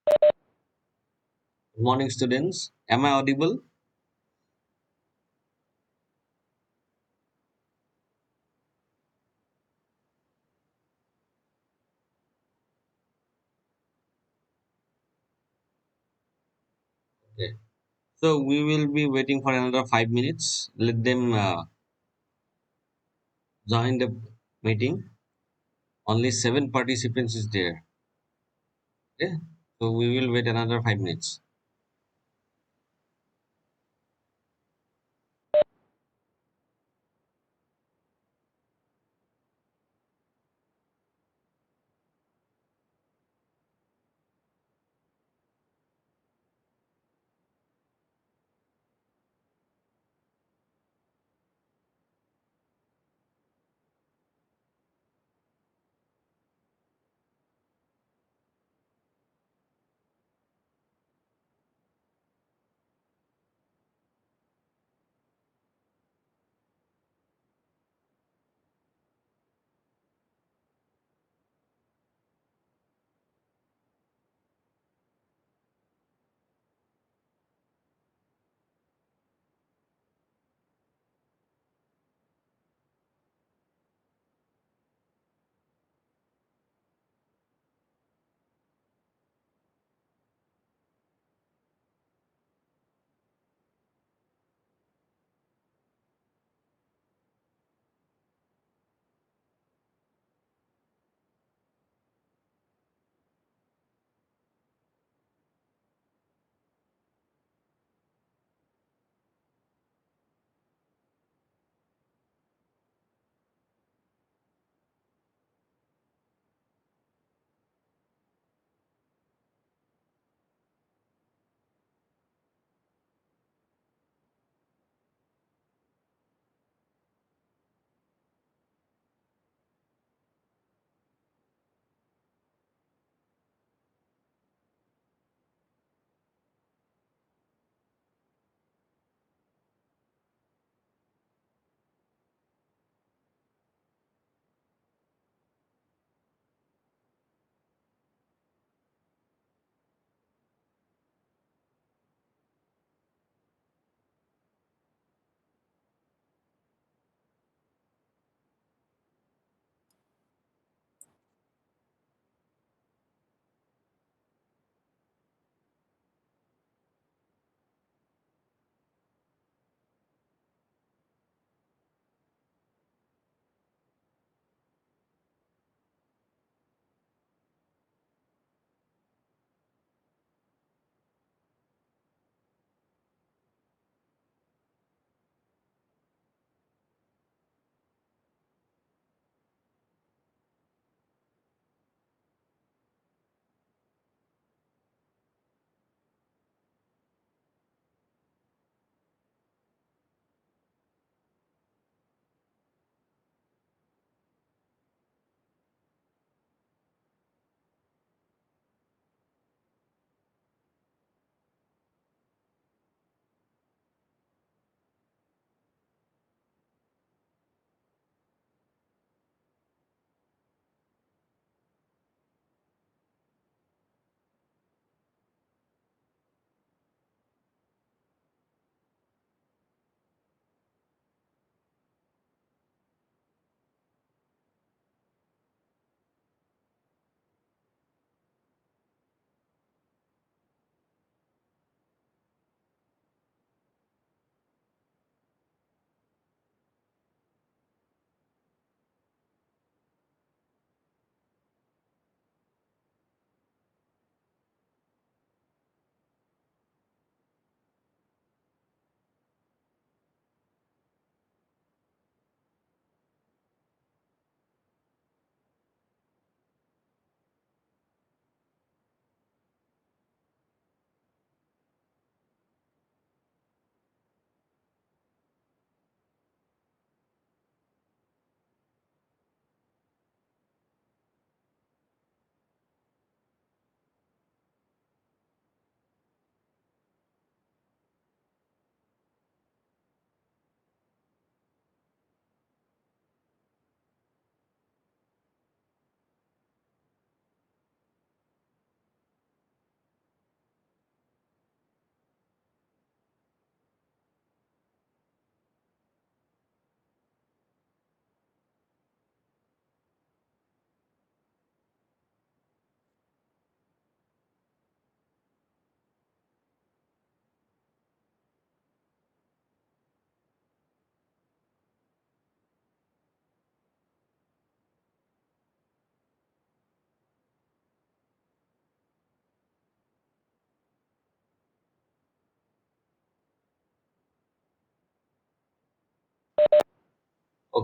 Good morning, students. Am I audible? Okay. So we will be waiting for another 5 minutes. Let them join the meeting. Only 7 participants is there. Okay. So we will wait another 5 minutes.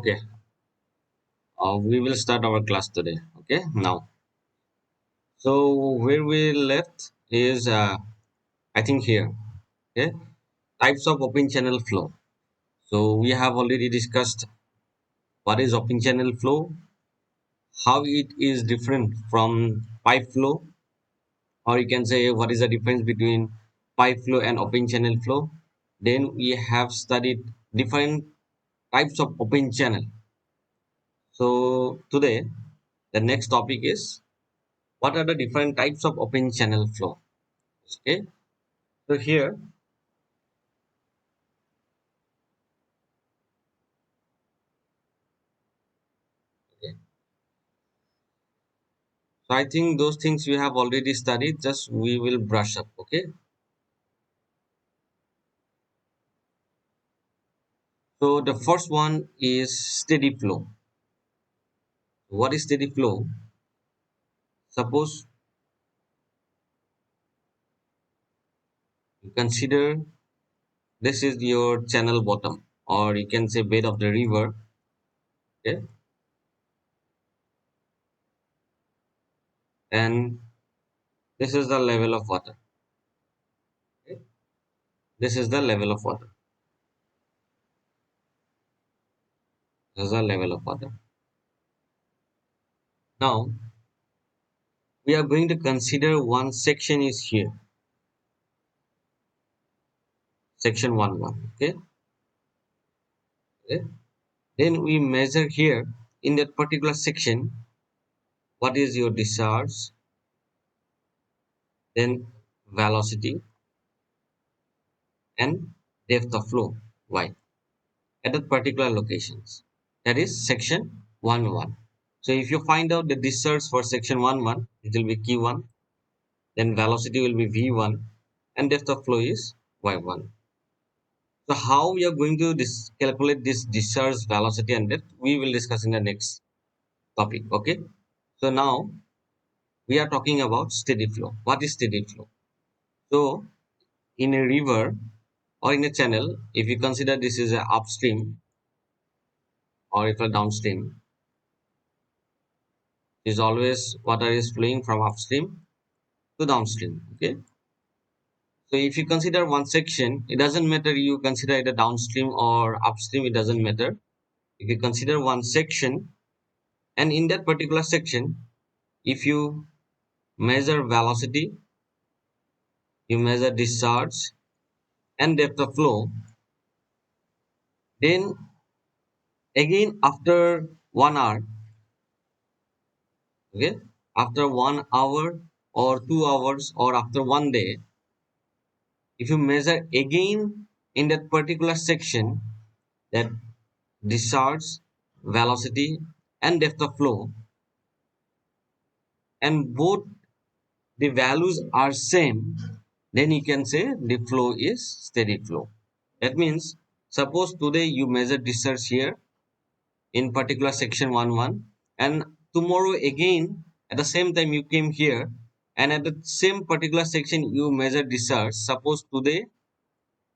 Okay, we will start our class today. Okay, now. So where we left is, I think here. Okay, types of open channel flow. So we have already discussed what is open channel flow, how it is different from pipe flow, or you can say what is the difference between pipe flow and open channel flow. Then we have studied different types of open channel. So today the next topic is what are the different types of open channel flow. Okay, so here, okay, so I think those things we have already studied, just we will brush up. Okay, so the first one is steady flow. What is steady flow? Suppose you consider this is your channel bottom, or you can say bed of the river. Okay, and this is the level of water. Okay? This is the level of water. This is the level of water. Now we are going to consider one section is here, section 1 1. Okay, okay. Then we measure here in that particular section what is your discharge, then velocity and depth of flow. Why? At that particular locations. That is section 1 1. So if you find out the discharge for section 1 1, it will be Q1, then velocity will be V1, and depth of flow is Y1. So how we are going to calculate this discharge velocity and depth, we will discuss in the next topic. Okay. So now we are talking about steady flow. What is steady flow? So in a river or in a channel, if you consider this is a upstream or if a downstream, is always water is flowing from upstream to downstream. Okay. So if you consider one section, it doesn't matter you consider it a downstream or upstream, it doesn't matter. If you consider one section, and in that particular section, if you measure velocity, you measure discharge and depth of flow, then again after 1 hour, okay, after 1 hour or 2 hours or after one day, if you measure again in that particular section, that discharge, velocity and depth of flow, and both the values are same, then you can say the flow is steady flow. That means suppose today you measure discharge here in particular section 1 1, and tomorrow again at the same time you came here and at the same particular section you measure discharge. Suppose today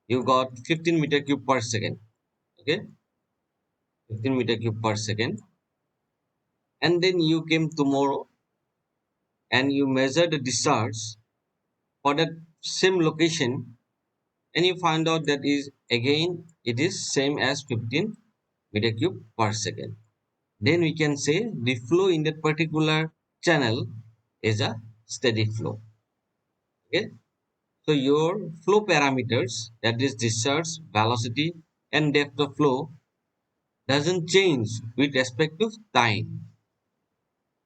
you got 15 meter cube per second. Okay, 15 meter cube per second, and then you came tomorrow and you measure the discharge for that same location, and you find out that is again it is same as 15 meter cube per second. Then we can say the flow in that particular channel is a steady flow. Okay, so your flow parameters, that is discharge, velocity and depth of flow, doesn't change with respect to time.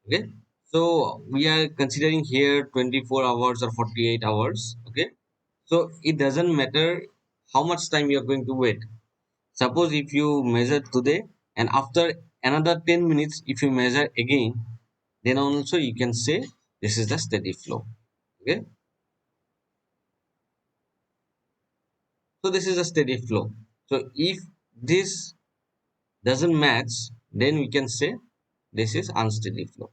Okay, so we are considering here 24 hours or 48 hours. Okay, so it doesn't matter how much time you are going to wait. Suppose if you measure today and after another 10 minutes if you measure again, then also you can say this is the steady flow. Okay, so this is a steady flow. So if this doesn't match, then we can say this is unsteady flow.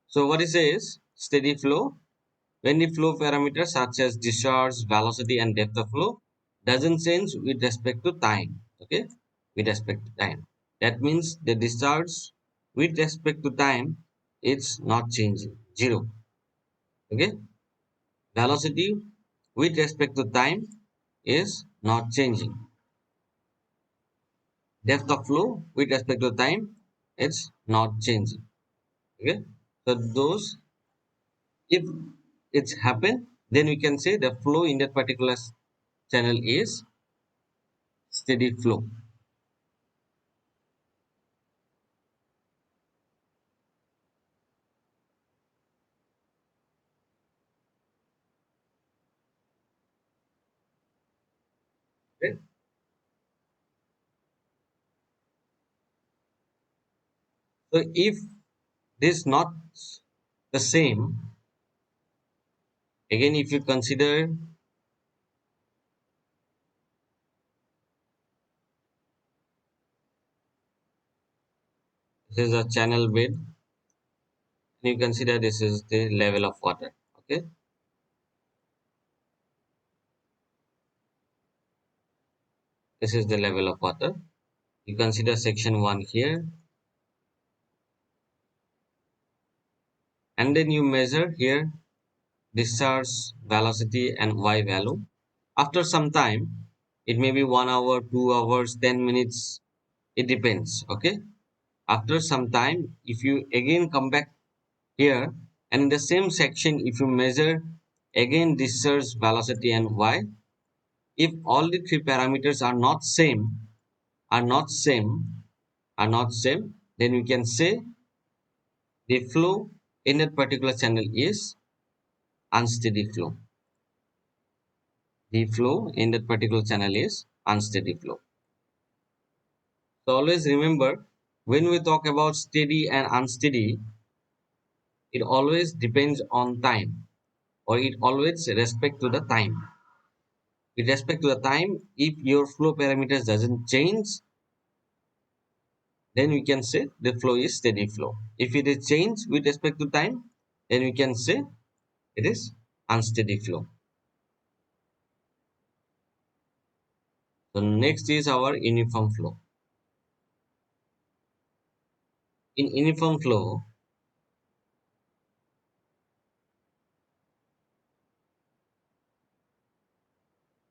So what it says, steady flow, when the flow parameters such as discharge, velocity and depth of flow doesn't change with respect to time. Okay, with respect to time. That means the discharge with respect to time, it's not changing, zero. Okay, velocity with respect to time is not changing. Depth of flow with respect to time, it's not changing. Okay, so those, if it's happened, then we can say the flow in that particular channel is steady flow. Okay? So if this not the same, again if you consider this is a channel bed, you consider this is the level of water. Okay, this is the level of water. You consider section 1 here, and then you measure here discharge velocity and y value. After some time, it may be 1 hour, 2 hours, 10 minutes, it depends. Okay, after some time, if you again come back here, and in the same section if you measure again discharge velocity and y, if all the three parameters are not same, are not same, are not same, then we can say the flow in that particular channel is unsteady flow. The flow in that particular channel is unsteady flow. So always remember, when we talk about steady and unsteady, it always depends on time, or it always respect to the time. With respect to the time, if your flow parameters doesn't change, then we can say the flow is steady flow. If it is changed with respect to time, then we can say it is unsteady flow. So next is our uniform flow. In uniform flow,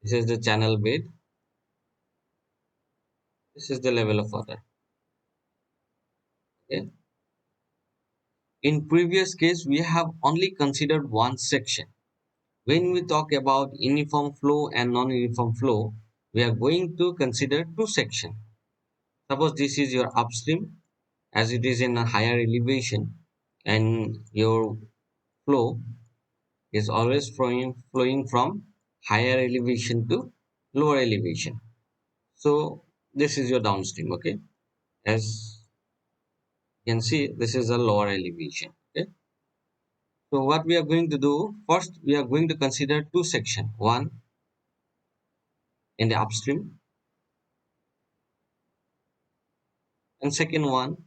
this is the channel bed, this is the level of water. Okay. In previous case, we have only considered one section. When we talk about uniform flow and non-uniform flow, we are going to consider two sections. Suppose this is your upstream, as it is in a higher elevation, and your flow is always flowing from higher elevation to lower elevation. So this is your downstream. Okay, as you can see, this is a lower elevation. Okay, so what we are going to do first, we are going to consider two sections, one in the upstream and second one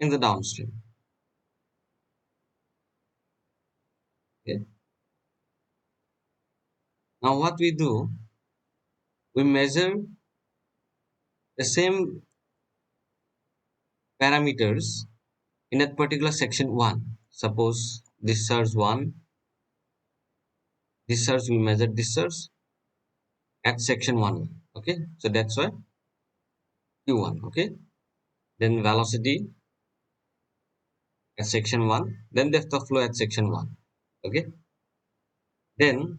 in the downstream. Okay, now what we do, we measure the same parameters in that particular section 1. Suppose discharge 1, discharge, we measure discharge at section 1. Okay, so that's why q1. Okay, then velocity at section 1, then depth of flow at section 1. Okay, then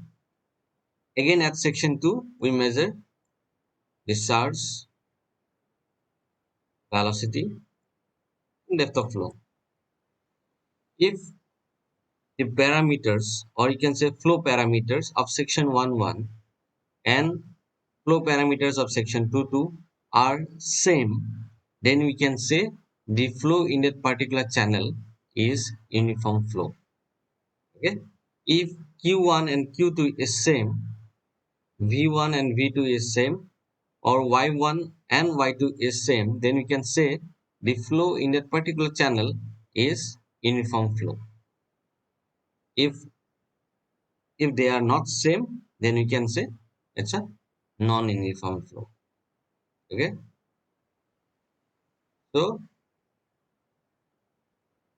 again at section 2 we measure discharge, velocity and depth of flow. If the parameters, or you can say flow parameters of section 1 and flow parameters of section 2 are same, then we can say the flow in that particular channel is uniform flow. Okay, if q1 and q2 is same, v1 and v2 is same, or y1 and y2 is same, then we can say the flow in that particular channel is uniform flow. If if they are not same, then we can say it's a non-uniform flow. Okay, so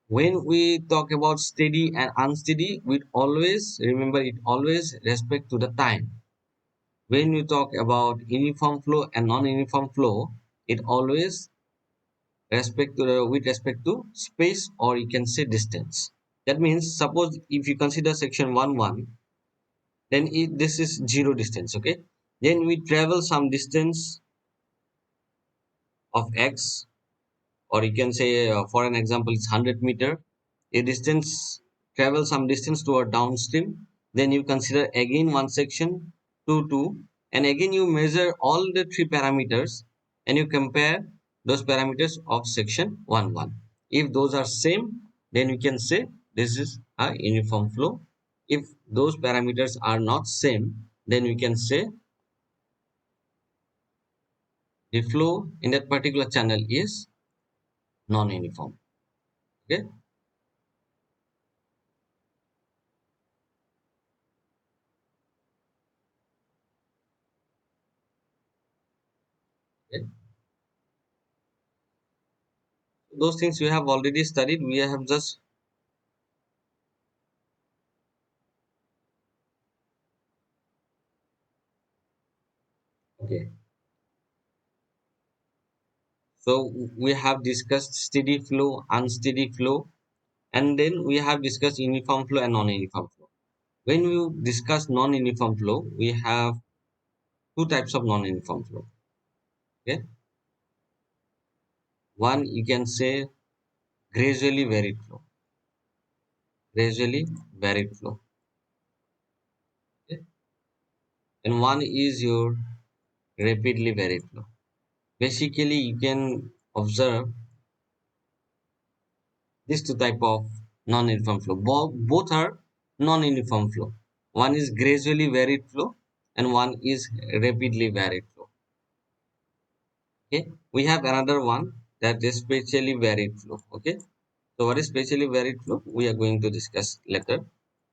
when we talk about steady and unsteady, we always remember it always respect to the time. When we talk about uniform flow and non-uniform flow, it always respect to with respect to space, or you can say distance. That means suppose if you consider section 1 1, then this is zero distance. Okay, then we travel some distance of x, or you can say for an example it's 100 meter, a distance, travel some distance toward downstream. Then you consider again one section 2 2, and again you measure all the three parameters and you compare those parameters of section 1 1. If those are same, then you can say this is a uniform flow. If those parameters are not same, then we can say the flow in that particular channel is non-uniform. Okay. Okay. Those things we have already studied. We have just okay. So we have discussed steady flow, unsteady flow, and then we have discussed uniform flow and non-uniform flow. When we discuss non-uniform flow, we have two types of non-uniform flow. Okay, one you can say gradually varied flow, gradually varied flow. Okay? And one is your rapidly varied flow. Basically, you can observe these two type of non-uniform flow. Both are non-uniform flow. One is gradually varied flow and one is rapidly varied flow. Okay, we have another one that is spatially varied flow. Okay, so what is spatially varied flow? We are going to discuss later.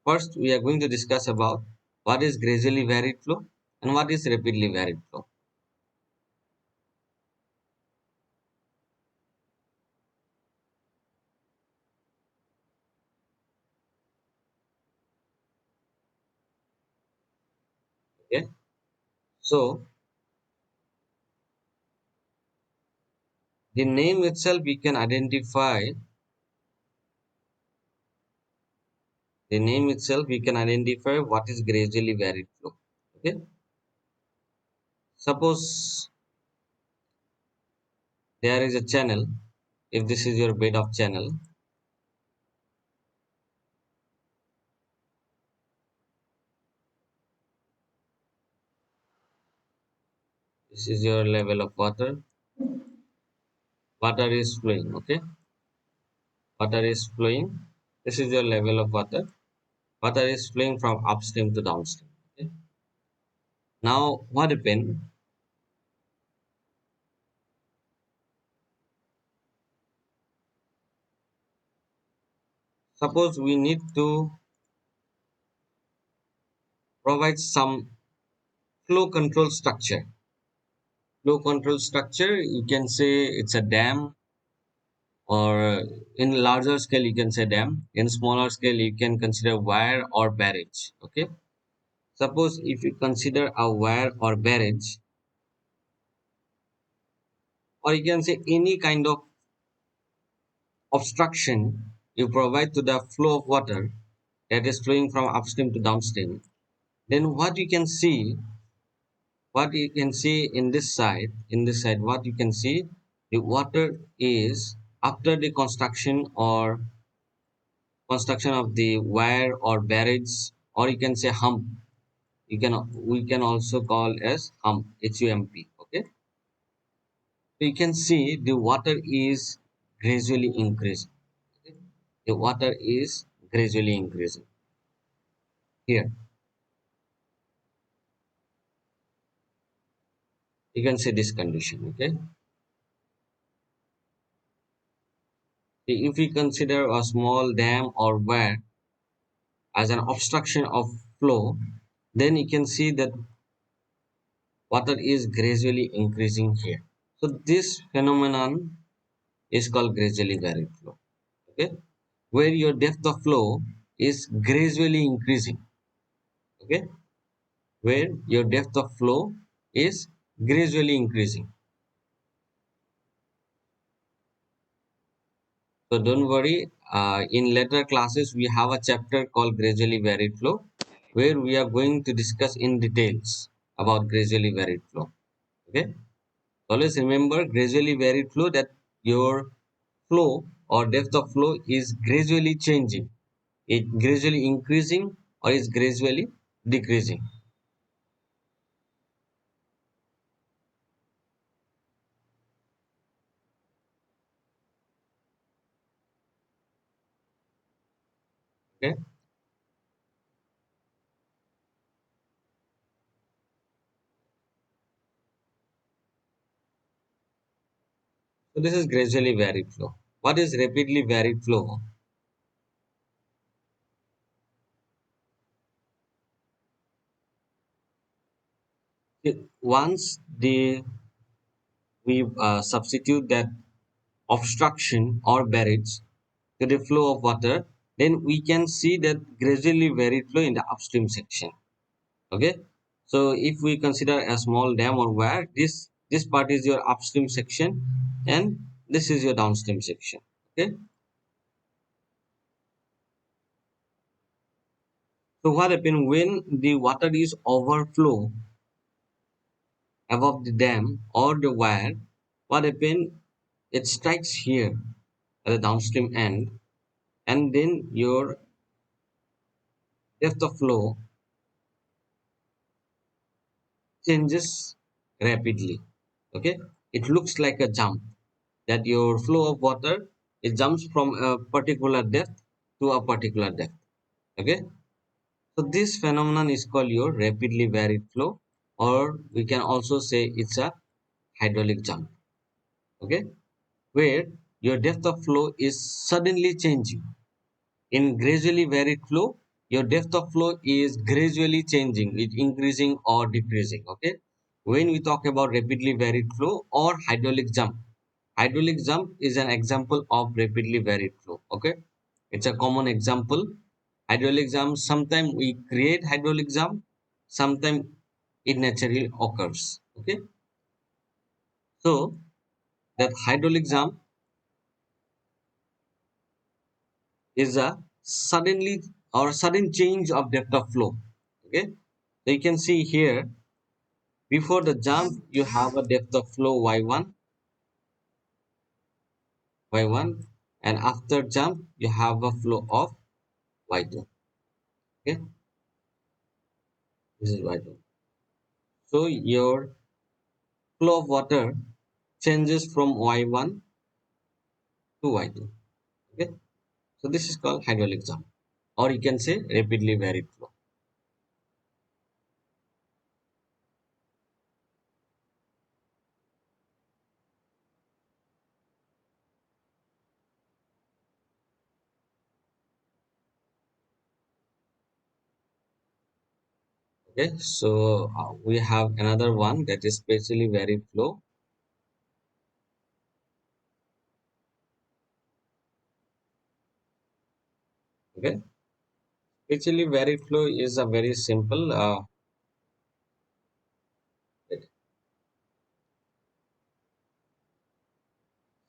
First, we are going to discuss about what is gradually varied flow and what is rapidly varied flow. Okay, so the name itself we can identify. The name itself we can identify what is gradually varied flow. Okay, suppose there is a channel. If this is your bed of channel, this is your level of water. Water is flowing. Okay, water is flowing. This is your level of water. Water is flowing from upstream to downstream. Okay. Now, what happened? Suppose we need to provide some flow control structure. Flow control structure, you can say it's a dam, or in larger scale, you can say dam. In smaller scale, you can consider wire or barrage. Okay. Suppose if you consider a wire or barrage, or you can say any kind of obstruction you provide to the flow of water that is flowing from upstream to downstream, then what you can see in this side, what you can see, the water is after the construction of the wire or barrage, or you can say hump. We can also call as hump. Okay, so you can see the water is gradually increasing. Okay? The water is gradually increasing here. You can see this condition. Okay, If we consider a small dam or weir as an obstruction of flow, then you can see that water is gradually increasing here. So this phenomenon is called gradually varied flow. Okay, where your depth of flow is gradually increasing. Okay, where your depth of flow is gradually increasing. So don't worry. In later classes, we have a chapter called gradually varied flow, where we are going to discuss in details about gradually varied flow. Okay. Always remember gradually varied flow, that your flow or depth of flow is gradually changing. It gradually increasing or is gradually decreasing. Okay. So this is gradually varied flow. What is rapidly varied flow? Once we substitute that obstruction or barriers to the flow of water, then we can see that gradually varied flow in the upstream section. Okay, so if we consider a small dam or weir, this part is your upstream section and this is your downstream section. Okay, so what happens when the water is overflow above the dam or the weir? What happens? It strikes here at the downstream end, and then your depth of flow changes rapidly. Okay, it looks like a jump, that your flow of water, it jumps from a particular depth to a particular depth. Okay, so this phenomenon is called your rapidly varied flow, or we can also say it's a hydraulic jump. Okay, where your depth of flow is suddenly changing. In gradually varied flow, your depth of flow is gradually changing, it increasing or decreasing. Okay. When we talk about rapidly varied flow or hydraulic jump is an example of rapidly varied flow. Okay. It's a common example. Hydraulic jump, sometimes we create hydraulic jump, sometimes it naturally occurs. Okay. So that hydraulic jump is a suddenly or sudden change of depth of flow. Okay. So you can see here, before the jump, you have a depth of flow y1, and after jump, you have a flow of y2. Okay, this is y2. So your flow of water changes from y1 to y2. Okay, so this is called hydraulic jump, or you can say rapidly varied flow. Okay, so we have another one, that is spatially varied flow. Okay, spatially varied flow is a very simple.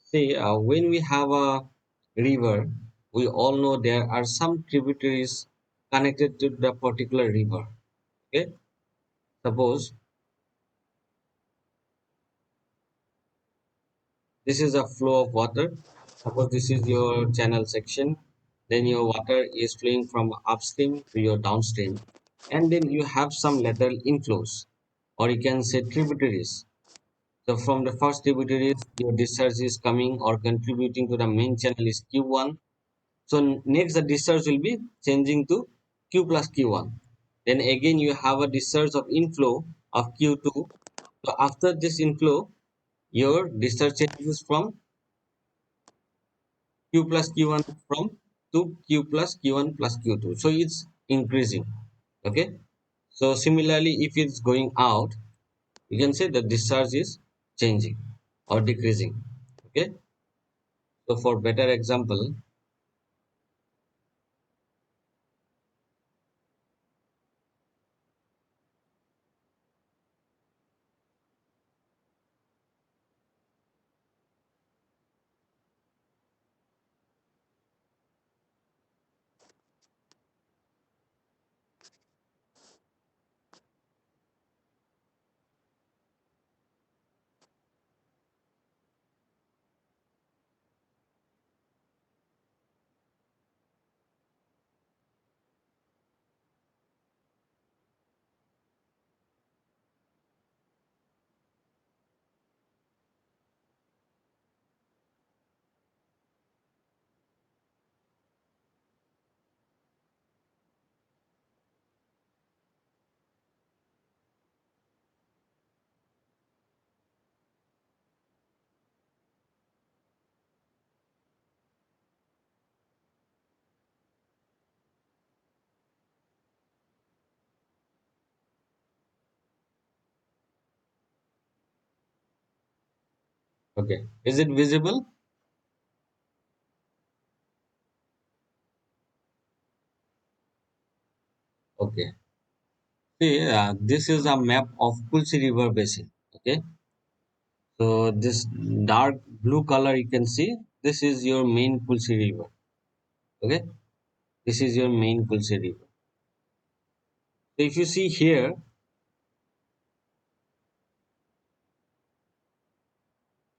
See, when we have a river, we all know there are some tributaries connected to the particular river. Okay, suppose this is a flow of water. Suppose this is your channel section. Then your water is flowing from upstream to your downstream, and then you have some lateral inflows, or you can say tributaries. So from the first tributaries, your discharge is coming or contributing to the main channel is Q1. So next the discharge will be changing to Q plus Q1. Then again you have a discharge of inflow of Q2. So after this inflow, your discharge changes from q plus q1 from to q plus q1 plus q2. So it's increasing. Okay. So similarly, if it's going out, you can say the discharge is changing or decreasing. Okay. So for better example, okay, is it visible? Okay. See, this is a map of Tulsi River Basin. Okay. So this dark blue color you can see, this is your main Tulsi River. Okay. This is your main Tulsi River. So if you see here,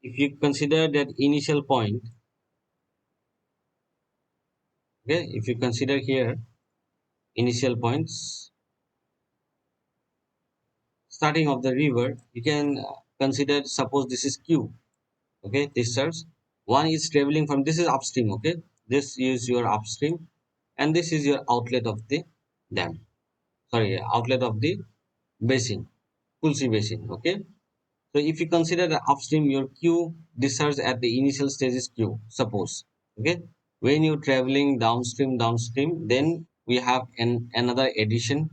if you consider that initial point, okay, if you consider here initial points, starting of the river, you can consider, suppose this is Q. Okay, this serves. One is traveling from, this is upstream. Okay, this is your upstream, and this is your outlet of the dam. Sorry, outlet of the basin, Tulsi basin. Okay, so if you consider the upstream, your Q discharge at the initial stage is Q. Suppose, okay, when you're traveling downstream, then we have another addition.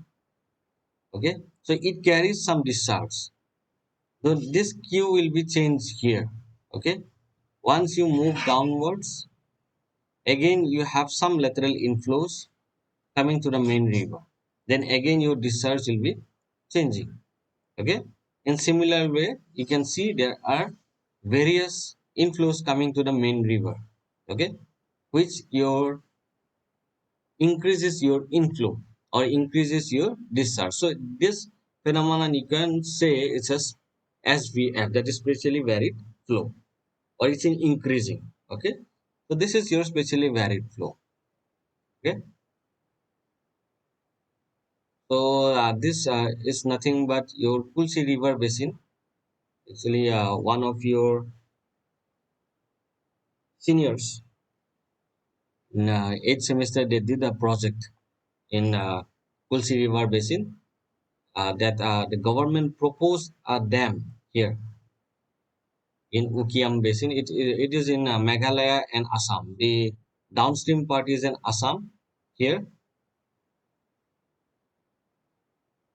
Okay, so it carries some discharge. So this Q will be changed here. Okay, once you move downwards, again you have some lateral inflows coming to the main river. Then again your discharge will be changing. Okay. In similar way, you can see there are various inflows coming to the main river. Okay, which your increases your inflow or increases your discharge. So this phenomenon you can say it's as SVF, that is spatially varied flow, or it's in increasing. Okay, so this is your spatially varied flow. Okay, so this is nothing but your Tulsi River basin. Actually, one of your seniors in 8th semester they did a project in Tulsi River basin, that the government proposed a dam here in Ukiam basin. It is in Meghalaya and Assam. The downstream part is in Assam. Here,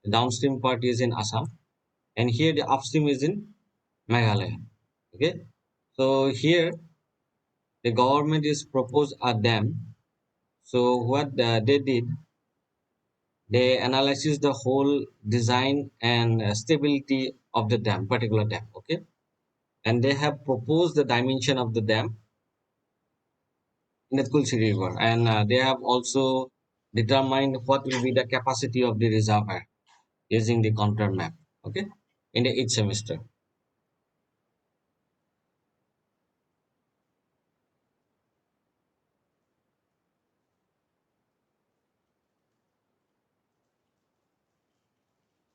the downstream part is in Assam, and here the upstream is in Meghalaya. Okay, so here the government is proposed a dam. So what they did, they analyzes the whole design and stability of the dam, particular dam. Okay, and they have proposed the dimension of the dam in the Tulsi River, and they have also determined what will be the capacity of the reservoir using the contour map. Okay, in the each semester.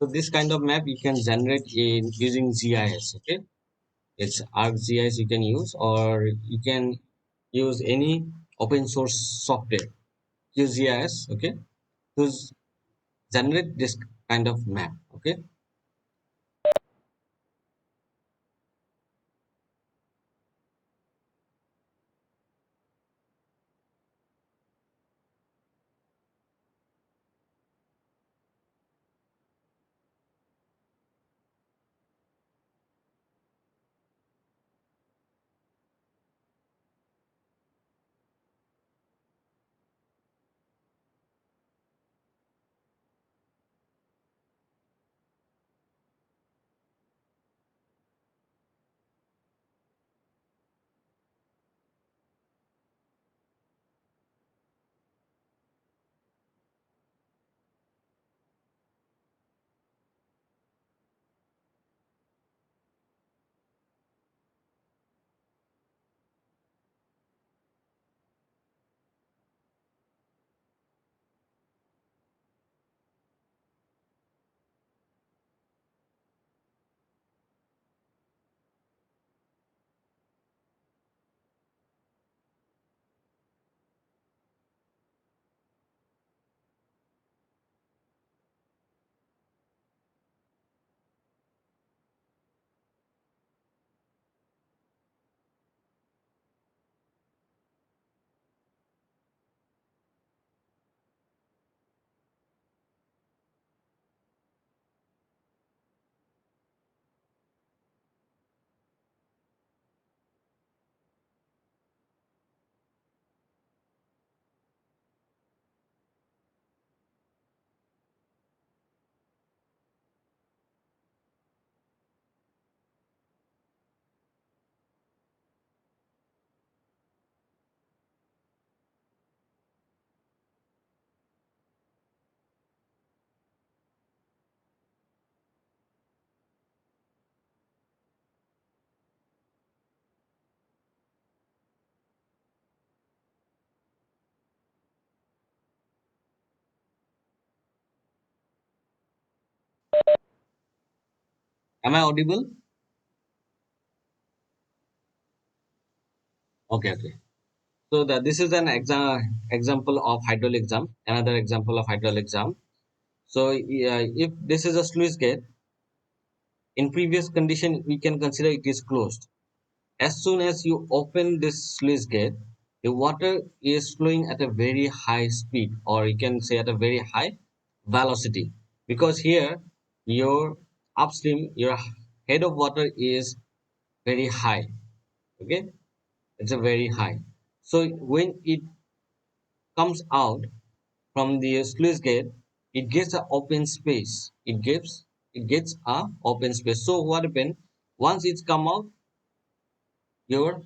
So this kind of map you can generate in using GIS. Okay, it's ArcGIS you can use, or you can use any open source software. Use GIS. Okay, to generate this kind of map. Okay, Am I audible? Okay, okay. So this is an example of hydraulic jump. Another example of hydraulic jump. So if this is a sluice gate, in previous condition we can consider it is closed. As soon as you open this sluice gate, the water is flowing at a very high speed, or you can say at a very high velocity, because here your upstream, your head of water is very high. Okay, it's a very high. So when it comes out from the sluice gate, it gets an open space. It gets a open space. So what happens once it's come out, your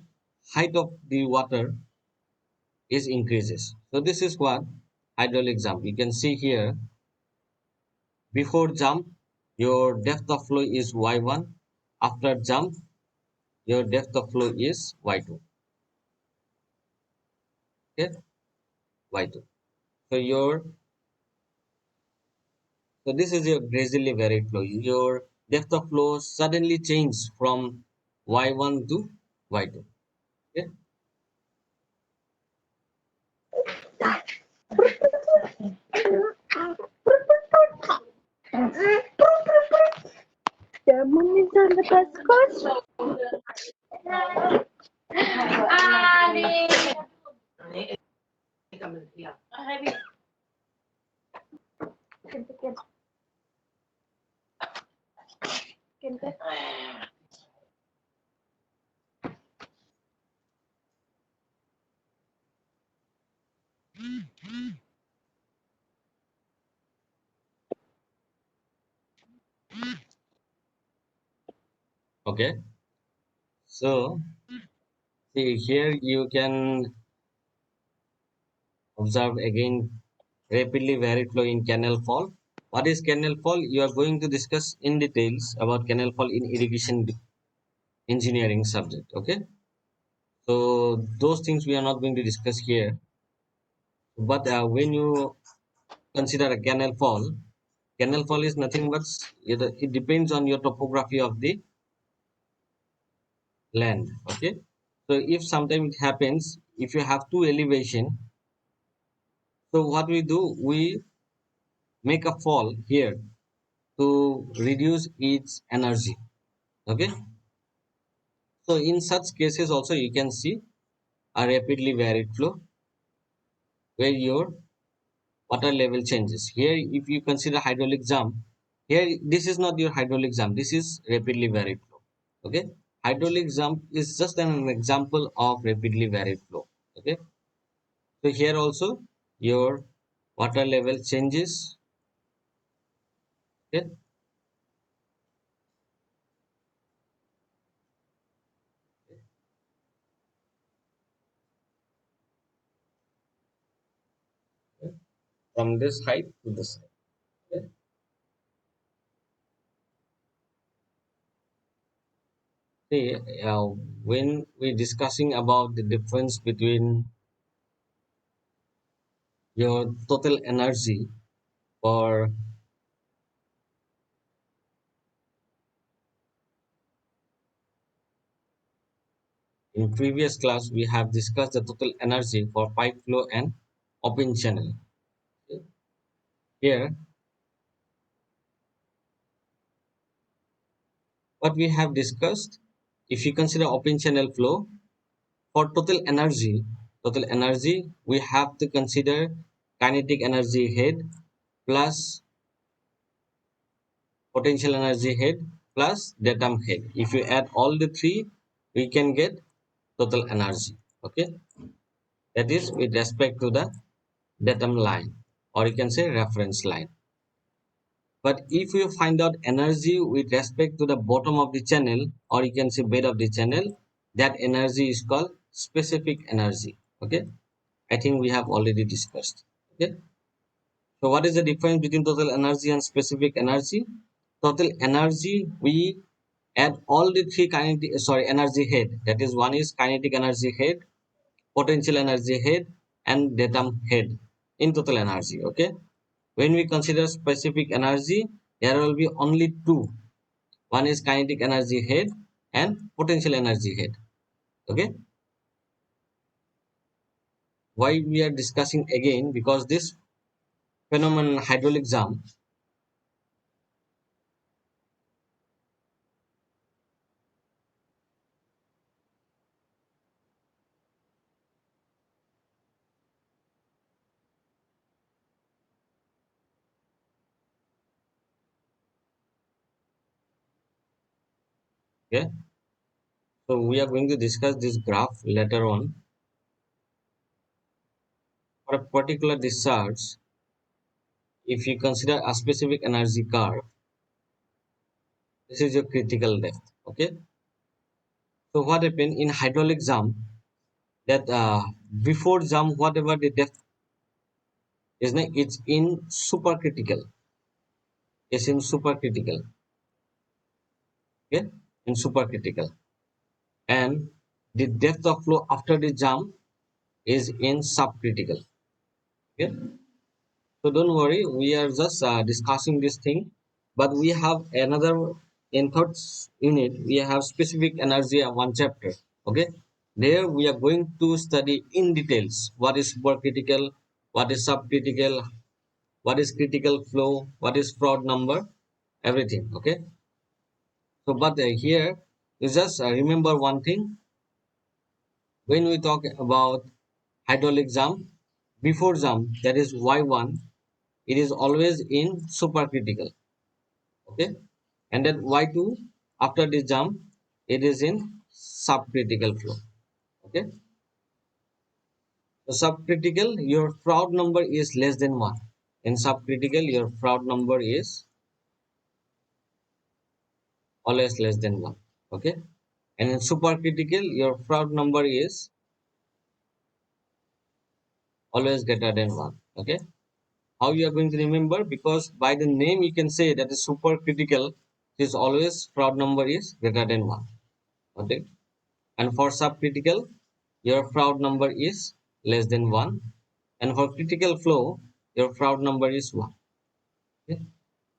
height of the water is increases. So this is what hydraulic jump. You can see here, before jump, your depth of flow is y1. After jump, your depth of flow is y2. Okay, y2. So this is your gradually varied flow. Your depth of flow suddenly changes from y1 to y2. Okay. Okay. So see here you can observe again rapidly varied flow in canal fall. What is canal fall? You are going to discuss in details about canal fall in irrigation engineering subject. Okay. So those things we are not going to discuss here. But when you consider a canal fall is nothing but it depends on your topography of the land. Okay. So if sometimes it happens, if you have two elevation, so what we do, we make a fall here to reduce its energy. Okay. So in such cases also you can see a rapidly varied flow where your water level changes. Here if you consider hydraulic jump, here this is not your hydraulic jump, this is rapidly varied flow. Okay. Hydraulic jump is just an example of rapidly varied flow. Okay. So here also your water level changes. Okay. From this height to this height. Okay. See, when we're discussing about the difference between your total energy for in previous class we have discussed the total energy for pipe flow and open channel. Okay. Here what we have discussed, if you consider open channel flow, for total energy we have to consider kinetic energy head plus potential energy head plus datum head. If you add all the three, we can get total energy. Okay, that is with respect to the datum line, or you can say reference line. But if you find out energy with respect to the bottom of the channel, or you can say bed of the channel, that energy is called specific energy. Okay, I think we have already discussed. Okay, so what is the difference between total energy and specific energy? Total energy, we add all the three kinetic, sorry, energy head. That is, one is kinetic energy head, potential energy head, and datum head in total energy. Okay. When we consider specific energy, there will be only two. One is kinetic energy head and potential energy head. Okay. Why we are discussing again? Because this phenomenon hydraulic jump. Okay. So we are going to discuss this graph later on. For a particular discharge, if you consider a specific energy curve, this is your critical depth. Okay. So what happened in hydraulic jump, that before jump whatever the depth is, it's in supercritical. It's in supercritical. Okay, in supercritical, and the depth of flow after the jump is in subcritical. Okay, so don't worry, we are just discussing this thing, but we have another, in third unit we have specific energy one chapter. Okay, there we are going to study in details what is supercritical, what is subcritical, what is critical flow, what is Froude number, everything. Okay, so but here you just remember one thing. When we talk about hydraulic jump, before jump, that is y1, it is always in supercritical. Okay, and then y2, after the jump, it is in subcritical flow. Okay, so subcritical, your Froude number is less than 1. In subcritical, your Froude number is always less than 1. Okay, and in supercritical, your Froude number is always greater than 1. Okay, how you are going to remember? Because by the name you can say that is supercritical is always Froude number is greater than 1. Okay, and for subcritical, your Froude number is less than 1, and for critical flow, your Froude number is 1. Okay,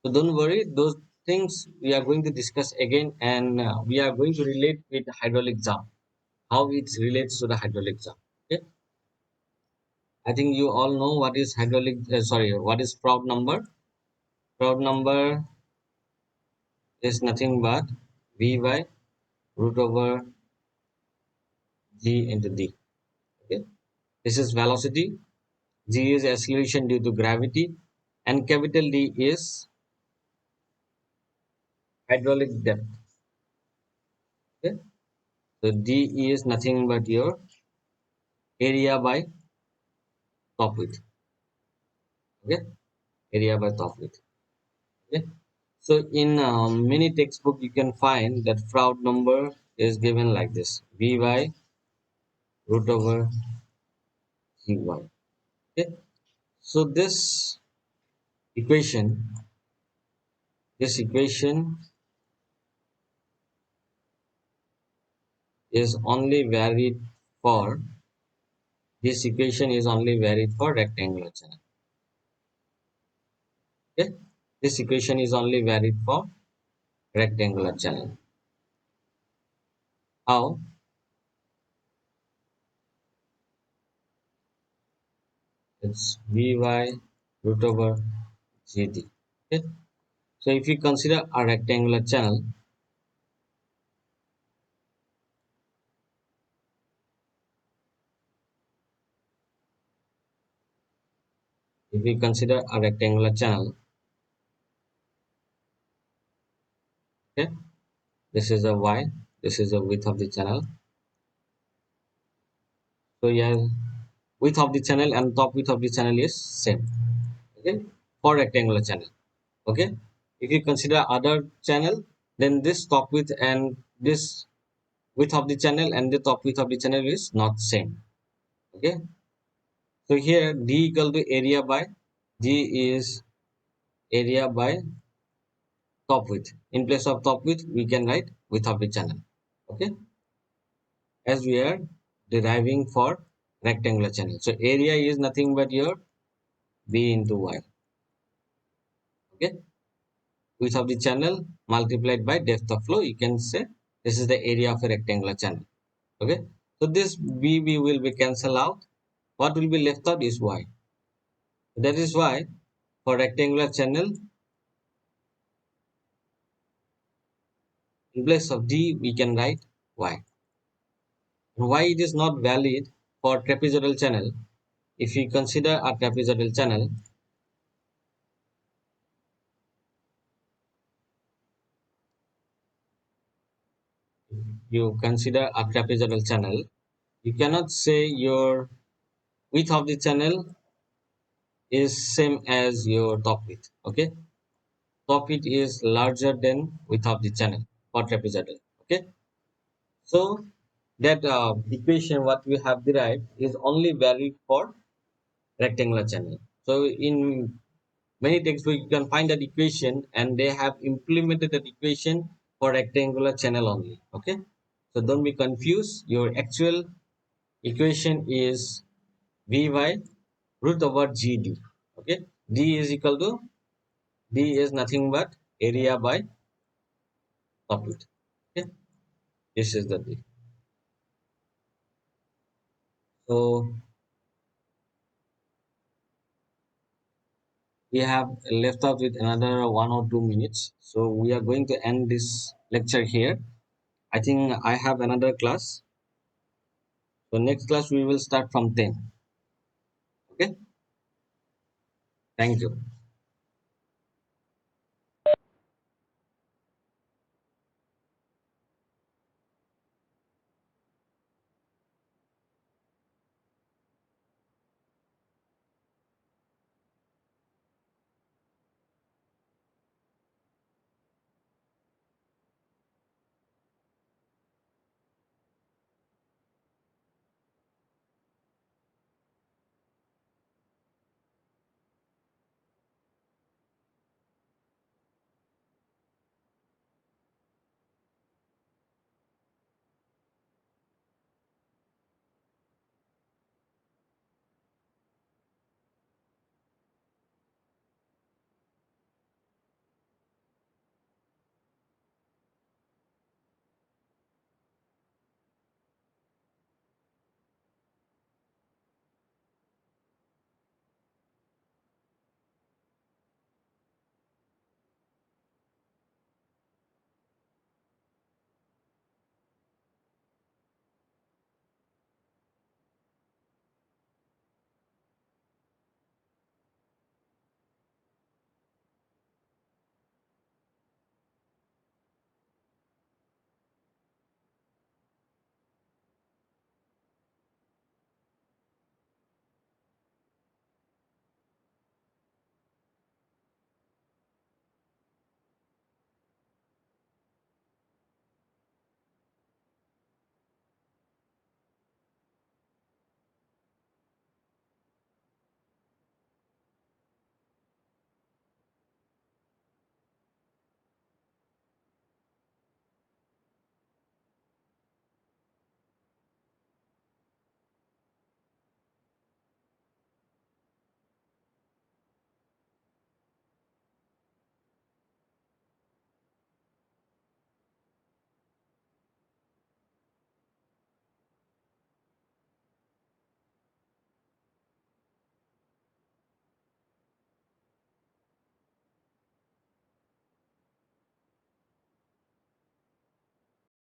so don't worry, those things we are going to discuss again, and we are going to relate with hydraulic jump, how it relates to the hydraulic jump. Okay, I think you all know what is hydraulic, sorry, what is Froude number. Froude number is nothing but Vy root over g into d. Okay, this is velocity, g is acceleration due to gravity, and capital D is hydraulic depth. Okay, so d is nothing but your area by top width. Okay, area by top width. Okay, so in many textbook you can find that Froude number is given like this: Vy root over gy. Okay, so equation this equation is only valid for this equation is only valid for rectangular channel. Okay, this equation is only valid for rectangular channel. How? It's Vy root over Gd. Okay, so if you consider a rectangular channel, if we consider a rectangular channel, okay, this is a y, this is the width of the channel. So yeah, width of the channel and top width of the channel is same. Okay, for rectangular channel. Okay, if you consider other channel, then this top width and this width of the channel and the top width of the channel is not same. Okay, so here d equal to area by g is area by top width. In place of top width we can write width of the channel. Okay, as we are deriving for rectangular channel, so area is nothing but your b into y. Okay, width of the channel multiplied by depth of flow. You can say this is the area of a rectangular channel. Okay. So this BB will be cancelled out. What will be left out is Y. That is why for rectangular channel, in place of D, we can write Y. Why it is not valid for trapezoidal channel? If you consider a trapezoidal channel, you consider a trapezoidal channel, you cannot say your width of the channel is same as your top width. Okay, top width is larger than width of the channel for trapezoidal. Okay, so that equation what we have derived is only valid for rectangular channel. So in many textbooks you can find that equation and they have implemented that equation for rectangular channel only. Okay, so don't be confused. Your actual equation is Vy root over GD. Okay, D is equal to, D is nothing but area by top width. Okay, this is the D. So we have left out with another 1 or 2 minutes. So we are going to end this lecture here. I think I have another class. So next class we will start from 10. Okay. Thank you.